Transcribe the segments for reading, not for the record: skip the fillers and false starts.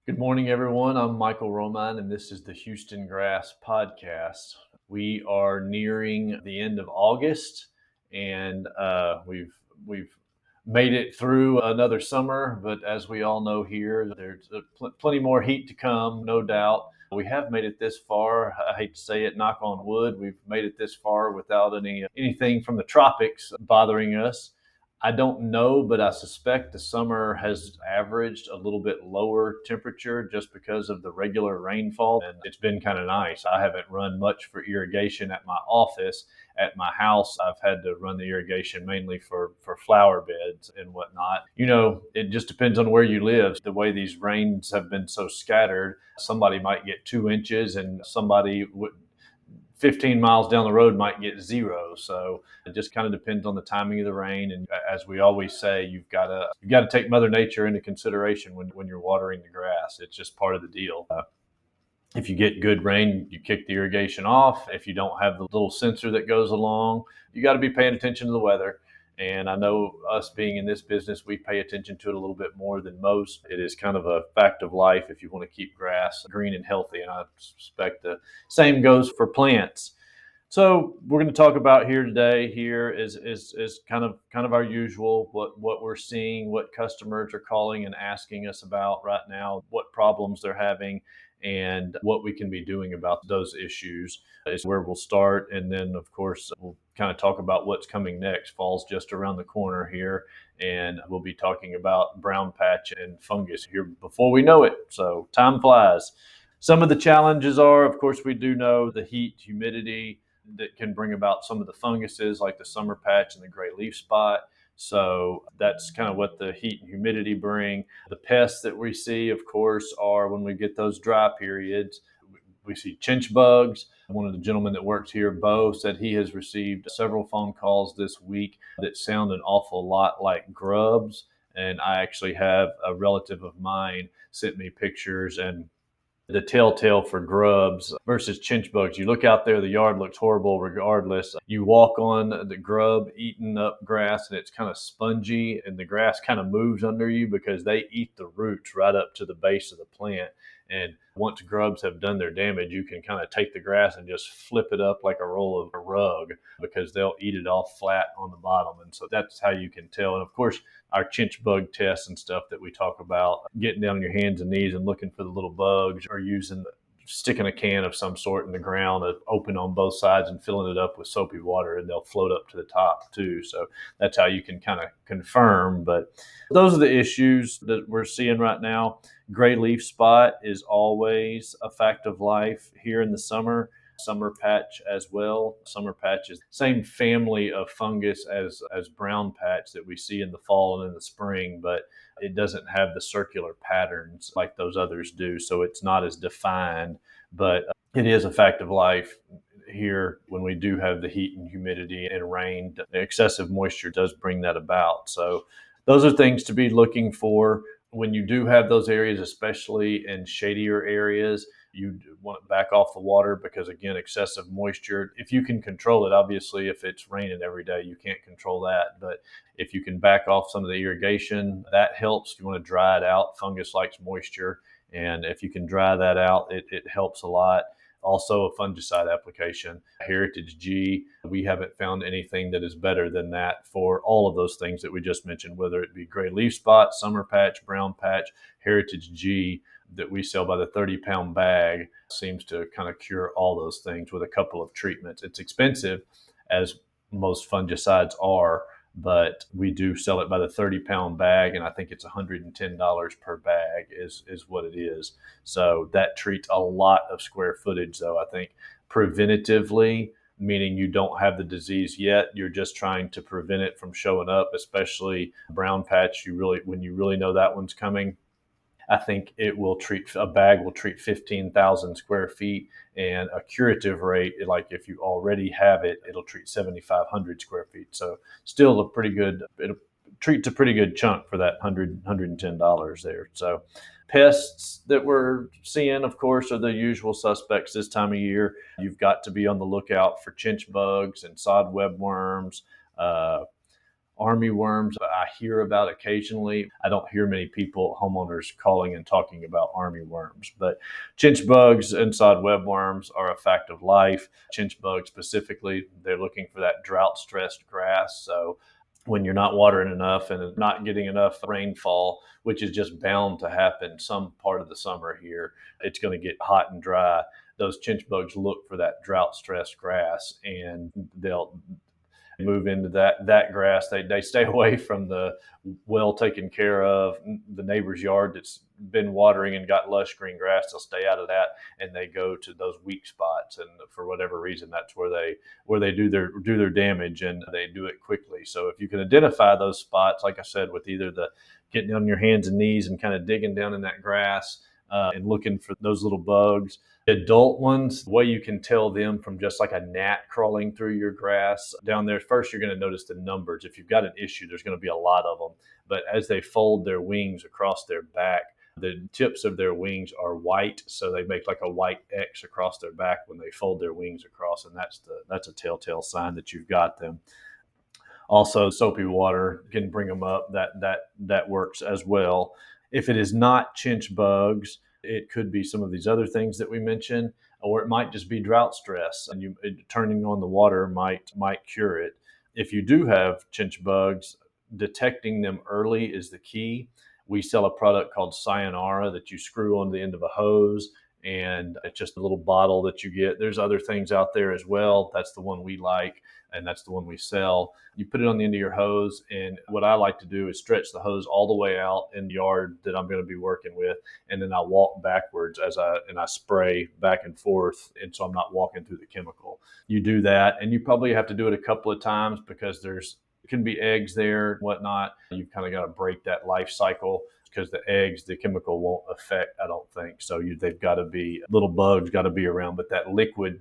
Good morning, everyone. I'm Michael Romine, and this is the Houston Grass Podcast. We are nearing the end of August, and we've made it through another summer. But as we all know here, there's plenty more heat to come, no doubt. We have made it this far. I hate to say it, knock on wood. We've made it this far without anything from the tropics bothering us. I don't know, but I suspect the summer has averaged a little bit lower temperature just because of the regular rainfall. And it's been kind of nice. I haven't run much for irrigation at my office. At my house, I've had to run the irrigation mainly for flower beds and whatnot. It just depends on where you live. The way these rains have been so scattered, somebody might get 2 inches and somebody would 15 miles down the road might get zero. So it just kind of depends on the timing of the rain. And as we always say, you've got to take Mother Nature into consideration when you're watering the grass. It's just part of the deal. If you get good rain, you kick the irrigation off. If you don't have the little sensor that goes along, you got to be paying attention to the weather. And I know us being in this business, we pay attention to it a little bit more than most. It is kind of a fact of life if you want to keep grass green and healthy. And I suspect the same goes for plants. So we're going to talk about here today. Here is kind of our usual what we're seeing, what customers are calling and asking us about right now, what problems they're having, and what we can be doing about those issues is where we'll start. And then, of course, we'll kind of talk about what's coming next. Fall's just around the corner here, and we'll be talking about brown patch and fungus here before we know it. So time flies. Some of the challenges are, of course, we do know the heat, humidity that can bring about some of the funguses like the summer patch and the gray leaf spot. So that's kind of what the heat and humidity bring. The pests that we see, of course, are when we get those dry periods. We see chinch bugs. One of the gentlemen that works here, Bo, said he has received several phone calls this week that sound an awful lot like grubs. And I actually have a relative of mine sent me pictures and the telltale for grubs versus chinch bugs. You look out there, the yard looks horrible regardless. You walk on the grub eating up grass and it's kind of spongy and the grass kind of moves under you because they eat the roots right up to the base of the plant. And once grubs have done their damage, you can kind of take the grass and just flip it up like a roll of a rug because they'll eat it all flat on the bottom. And so that's how you can tell. And of course, our chinch bug tests and stuff that we talk about, getting down on your hands and knees and looking for the little bugs, or sticking a can of some sort in the ground, open on both sides and filling it up with soapy water, and they'll float up to the top too. So that's how you can kind of confirm. But those are the issues that we're seeing right now. Gray leaf spot is always a fact of life here in the summer. Summer patch as well. Summer patch is the same family of fungus as brown patch that we see in the fall and in the spring, but it doesn't have the circular patterns like those others do. So it's not as defined, but it is a fact of life here when we do have the heat and humidity and rain. Excessive moisture does bring that about. So those are things to be looking for when you do have those areas, especially in shadier areas. You want to back off the water because, again, excessive moisture, if you can control it, obviously, if it's raining every day, you can't control that. But if you can back off some of the irrigation, that helps. You want to dry it out. Fungus likes moisture. And if you can dry that out, it helps a lot. Also, a fungicide application, Heritage G. We haven't found anything that is better than that for all of those things that we just mentioned, whether it be gray leaf spot, summer patch, brown patch. Heritage G that we sell by the 30-pound bag seems to kind of cure all those things with a couple of treatments. It's expensive, as most fungicides are, but we do sell it by the 30-pound bag, and I think it's $110 per bag is what it is. So that treats a lot of square footage, though. I think preventatively, meaning you don't have the disease yet, you're just trying to prevent it from showing up, especially brown patch. When you really know that one's coming, I think a bag will treat 15,000 square feet, and a curative rate, like if you already have it, it'll treat 7,500 square feet. So still it'll treat a pretty good chunk for that $110 there. So pests that we're seeing, of course, are the usual suspects this time of year. You've got to be on the lookout for chinch bugs and sod webworms, Army worms I hear about occasionally. I don't hear many people, homeowners, calling and talking about army worms. But chinch bugs inside webworms are a fact of life. Chinch bugs specifically, they're looking for that drought stressed grass. So when you're not watering enough and not getting enough rainfall, which is just bound to happen some part of the summer here, it's going to get hot and dry. Those chinch bugs look for that drought stressed grass, and they'll move into that grass. They stay away from the well taken care of, the neighbor's yard that's been watering and got lush green grass. They'll stay out of that, and they go to those weak spots. And for whatever reason, that's where they do their damage, and they do it quickly. So if you can identify those spots, like I said, with either the getting on your hands and knees and kind of digging down in that grass and looking for those little bugs. Adult ones, the way you can tell them from just like a gnat crawling through your grass down there, first you're going to notice the numbers. If you've got an issue, there's going to be a lot of them. But as they fold their wings across their back, the tips of their wings are white, so they make like a white X across their back when they fold their wings across, and that's a telltale sign that you've got them. Also, soapy water can bring them up. That works as well. If it is not chinch bugs, it could be some of these other things that we mentioned, or it might just be drought stress, and turning on the water might cure it. If you do have chinch bugs, detecting them early is the key. We sell a product called Sayonara that you screw on the end of a hose, and it's just a little bottle that you get. There's other things out there as well. That's the one we like, and that's the one we sell. You put it on the end of your hose, and what I like to do is stretch the hose all the way out in the yard that I'm going to be working with, and then I walk backwards as I spray back and forth, and so I'm not walking through the chemical. You do that, and you probably have to do it a couple of times because there's can be eggs there and whatnot. You've kind of got to break that life cycle because the eggs, the chemical won't affect, I don't think. So they've got to be, little bugs got to be around, but that liquid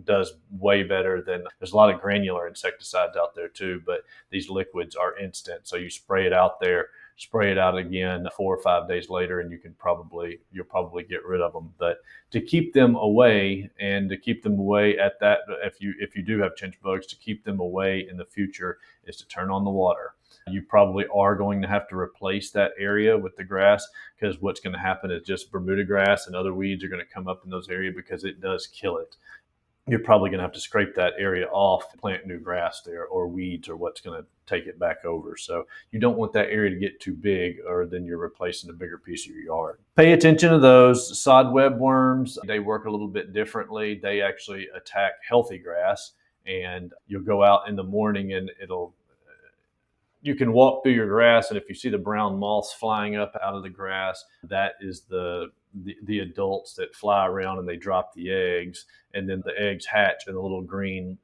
does way better than, there's a lot of granular insecticides out there too, but these liquids are instant. So you spray it out there, spray it out again 4 or 5 days later, and you'll probably get rid of them. But to keep them away, and to keep them away at that, if you do have chinch bugs, to keep them away in the future is to turn on the water. You probably are going to have to replace that area with the grass, because what's going to happen is just Bermuda grass and other weeds are going to come up in those areas because it does kill it. You're probably going to have to scrape that area off, plant new grass there, or weeds, or what's going to take it back over. So you don't want that area to get too big, or then you're replacing a bigger piece of your yard. Pay attention to those. Sod webworms, they work a little bit differently. They actually attack healthy grass, and you'll go out in the morning and you can walk through your grass, and if you see the brown moths flying up out of the grass, that is the adults that fly around and they drop the eggs, and then the eggs hatch and the little green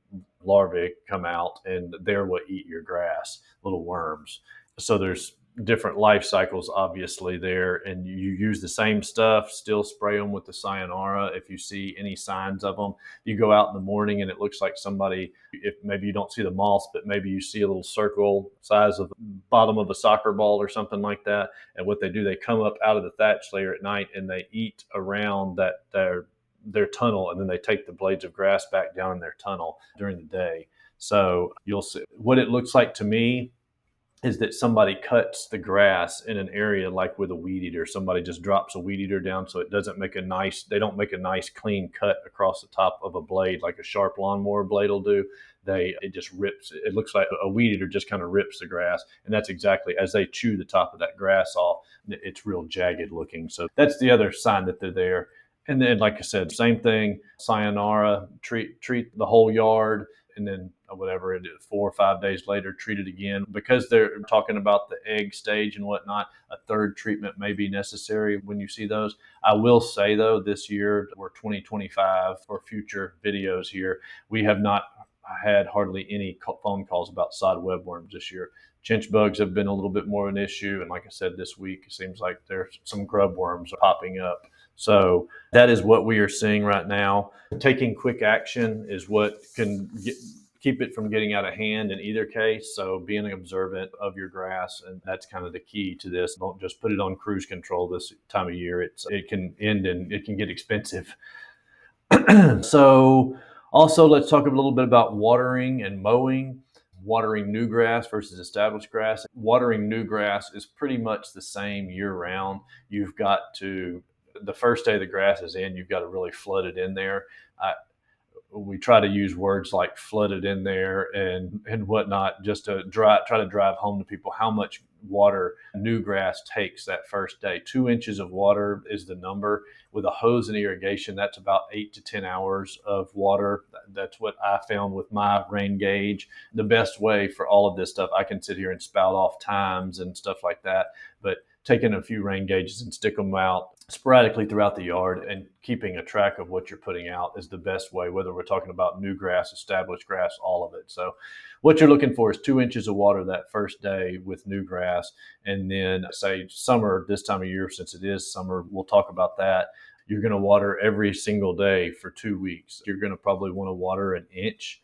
larvae come out, and they're what eat your grass, little worms. So there's different life cycles obviously there, and you use the same stuff, still spray them with the Sayonara. If you see any signs of them, you go out in the morning and it looks like somebody, if maybe you don't see the moths, but maybe you see a little circle size of the bottom of a soccer ball or something like that, and what they do, they come up out of the thatch layer at night and they eat around that their tunnel, and then they take the blades of grass back down in their tunnel during the day. So you'll see what it looks like to me is that somebody cuts the grass in an area like with a weed eater. Somebody just drops a weed eater down so it doesn't make they don't make a nice clean cut across the top of a blade like a sharp lawnmower blade will do. It just rips. It looks like a weed eater just kind of rips the grass. And that's exactly, as they chew the top of that grass off, it's real jagged looking. So that's the other sign that they're there. And then, like I said, same thing, Sayonara, treat the whole yard, and then whatever it is, 4 or 5 days later, treat it again. Because they're talking about the egg stage and whatnot, a third treatment may be necessary when you see those. I will say though, this year, or 2025, for future videos here, we have not had hardly any phone calls about sod webworms this year. Chinch bugs have been a little bit more of an issue, and like I said, this week it seems like there's some grub worms popping up. So that is what we are seeing right now. Taking quick action is what can keep it from getting out of hand in either case. So being observant of your grass, and that's kind of the key to this. Don't just put it on cruise control this time of year. It can end and it can get expensive. So also let's talk a little bit about watering and mowing. watering new grass versus established grass. Watering new grass is pretty much the same year round. You've got to, the first day the grass is in, you've got to really flood it in there. We try to use words like flooded in there and whatnot, just to try to drive home to people how much water new grass takes that first day. 2 inches of water is the number. With a hose and irrigation, that's about 8 to 10 hours of water. That's what I found with my rain gauge. The best way for all of this stuff, I can sit here and spout off times and stuff like that, but taking a few rain gauges and stick them out sporadically throughout the yard and keeping a track of what you're putting out is the best way, whether we're talking about new grass, established grass, all of it. So what you're looking for is 2 inches of water that first day with new grass. And then say summer, this time of year, since it is summer, we'll talk about that. You're going to water every single day for 2 weeks. You're going to probably want to water an inch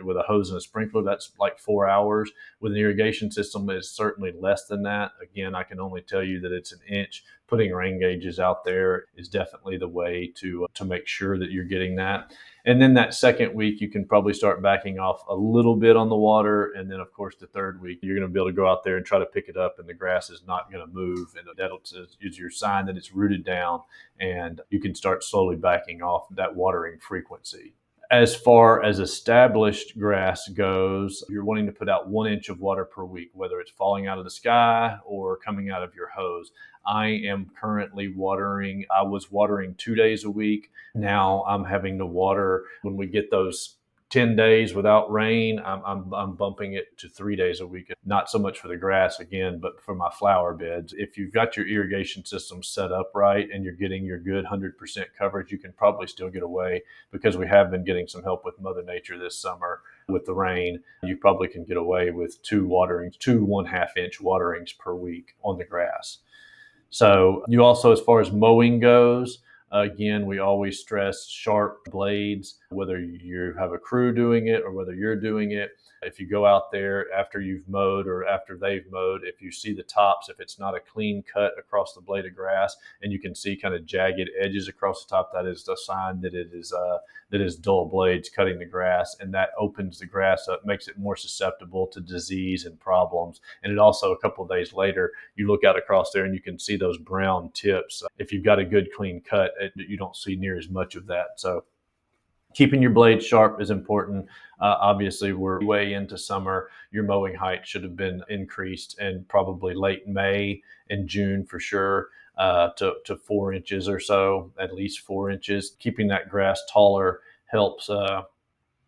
with a hose and a sprinkler. That's like 4 hours. With an irrigation system, it's certainly less than that. Again, I can only tell you that it's an inch. Putting rain gauges out there is definitely the way to make sure that you're getting that. And then that second week, you can probably start backing off a little bit on the water. And then, of course, the third week, you're going to be able to go out there and try to pick it up, and the grass is not going to move. And that is your sign that it's rooted down, and you can start slowly backing off that watering frequency. As far as established grass goes, you're wanting to put out 1 inch of water per week, whether it's falling out of the sky or coming out of your hose. I am currently watering. I was watering 2 days a week. Now I'm having to water when we get those 10 days without rain. I'm bumping it to 3 days a week. Not so much for the grass again, but for my flower beds. If you've got your irrigation system set up right and you're getting your good 100% coverage, you can probably still get away, because we have been getting some help with Mother Nature this summer with the rain. You probably can get away with 2 1/2 inch waterings per week on the grass. So you also, as far as mowing goes, again, we always stress sharp blades, whether you have a crew doing it or whether you're doing it. If you go out there after you've mowed or after they've mowed, if you see the tops, if it's not a clean cut across the blade of grass and you can see kind of jagged edges across the top, that is a sign that it is dull blades cutting the grass, and that opens the grass up, makes it more susceptible to disease and problems. And it also, a couple of days later, you look out across there and you can see those brown tips. If you've got a good clean cut, you don't see near as much of that. So keeping your blade sharp is important. Obviously, we're way into summer. Your mowing height should have been increased in probably late May and June for sure, to 4 inches or so, at least 4 inches. Keeping that grass taller helps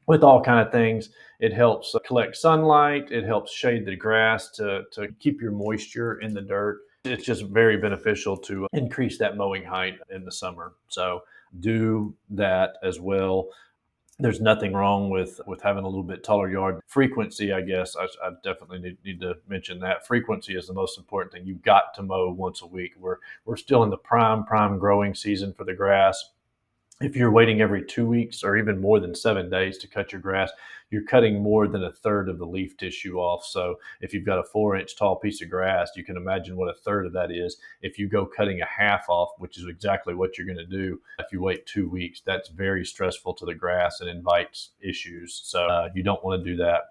with all kind of things. It helps collect sunlight. It helps shade the grass to keep your moisture in the dirt. It's just very beneficial to increase that mowing height in the summer. So do that as well. There's nothing wrong with having a little bit taller yard. Frequency, I guess, I definitely need to mention that. Frequency is the most important thing. You've got to mow once a week. We're still in the prime growing season for the grass. If you're waiting every 2 weeks or even more than 7 days to cut your grass, you're cutting more than a third of the leaf tissue off. So if you've got a 4 inch tall piece of grass, you can imagine what a third of that is. If you go cutting a half off, which is exactly what you're going to do, if you wait 2 weeks, that's very stressful to the grass and invites issues. So you don't want to do that.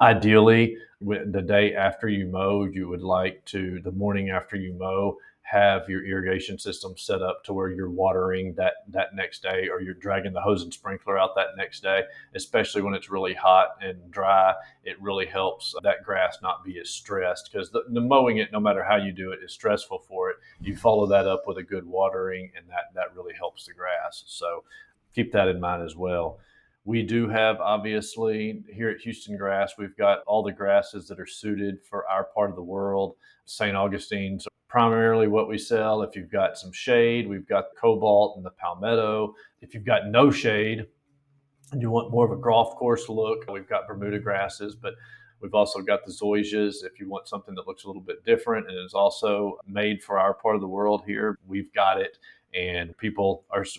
Ideally, the day after you mow, you would like to, the morning after you mow, have your irrigation system set up to where you're watering that next day, or you're dragging the hose and sprinkler out that next day, especially when it's really hot and dry. It really helps that grass not be as stressed, because the mowing it, no matter how you do it, is stressful for it. You follow that up with a good watering, and that really helps the grass. So keep that in mind as well. We do have, obviously, here at Houston Grass, we've got all the grasses that are suited for our part of the world. St. Augustine's primarily what we sell. If you've got some shade, we've got the cobalt and the palmetto. If you've got no shade and you want more of a golf course look, we've got Bermuda grasses, but we've also got the zoysias. If you want something that looks a little bit different and is also made for our part of the world here, we've got it. And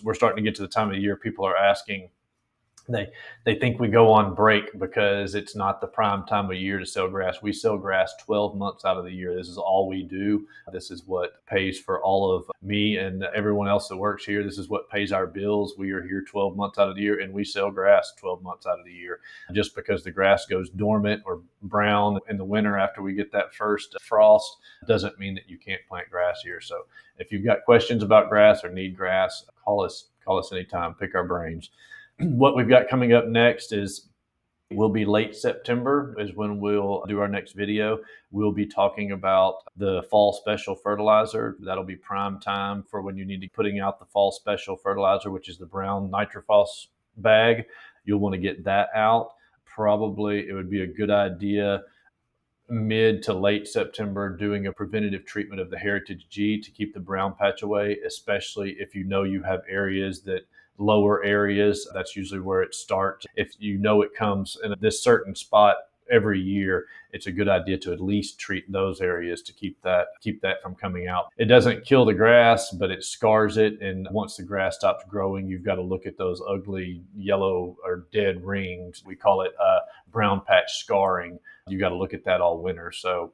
we're starting to get to the time of the year people are asking, they they think we go on break because it's not the prime time of year to sell grass. We sell grass 12 months out of the year. This is all we do. This is what pays for all of me and everyone else that works here. This is what pays our bills. We are here 12 months out of the year, and we sell grass 12 months out of the year. Just because the grass goes dormant or brown in the winter after we get that first frost doesn't mean that you can't plant grass here. So if you've got questions about grass or need grass, call us anytime, pick our brains. What we've got coming up next is will be late September is when we'll do our next video. We'll be talking about the fall special fertilizer. That'll be prime time for when you need to be putting out the fall special fertilizer, which is the brown nitrophos bag. You'll want to get that out. Probably it would be a good idea mid to late September doing a preventative treatment of the Heritage G to keep the brown patch away, especially if you know you have areas that lower areas. That's usually where it starts. If you know it comes in this certain spot every year, it's a good idea to at least treat those areas to keep that from coming out. It doesn't kill the grass, but it scars it. And once the grass stops growing, you've got to look at those ugly yellow or dead rings. We call it brown patch scarring. You got to look at that all winter. So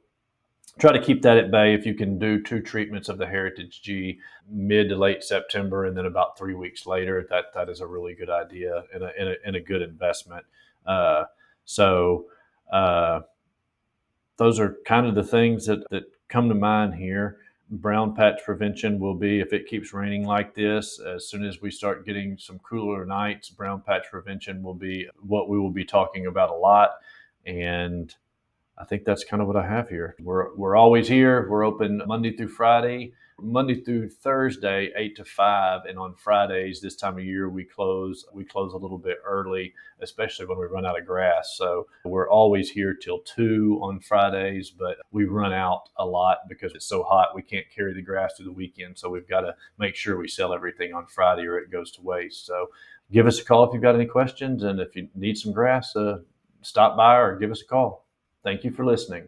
try to keep that at bay. If you can do 2 treatments of the Heritage G mid to late September, and then about 3 weeks later, that is a really good idea and a good investment. So those are kind of the things that come to mind here. Brown patch prevention will be, if it keeps raining like this, as soon as we start getting some cooler nights, brown patch prevention will be what we will be talking about a lot. And I think that's kind of what I have here. We're always here. We're open Monday through Thursday, 8 to 5, and on Fridays this time of year we close a little bit early, especially when we run out of grass. So we're always here till 2 on Fridays, but we run out a lot because it's so hot we can't carry the grass through the weekend. So we've got to make sure we sell everything on Friday or it goes to waste. So give us a call if you've got any questions, and if you need some grass, stop by or give us a call. Thank you for listening.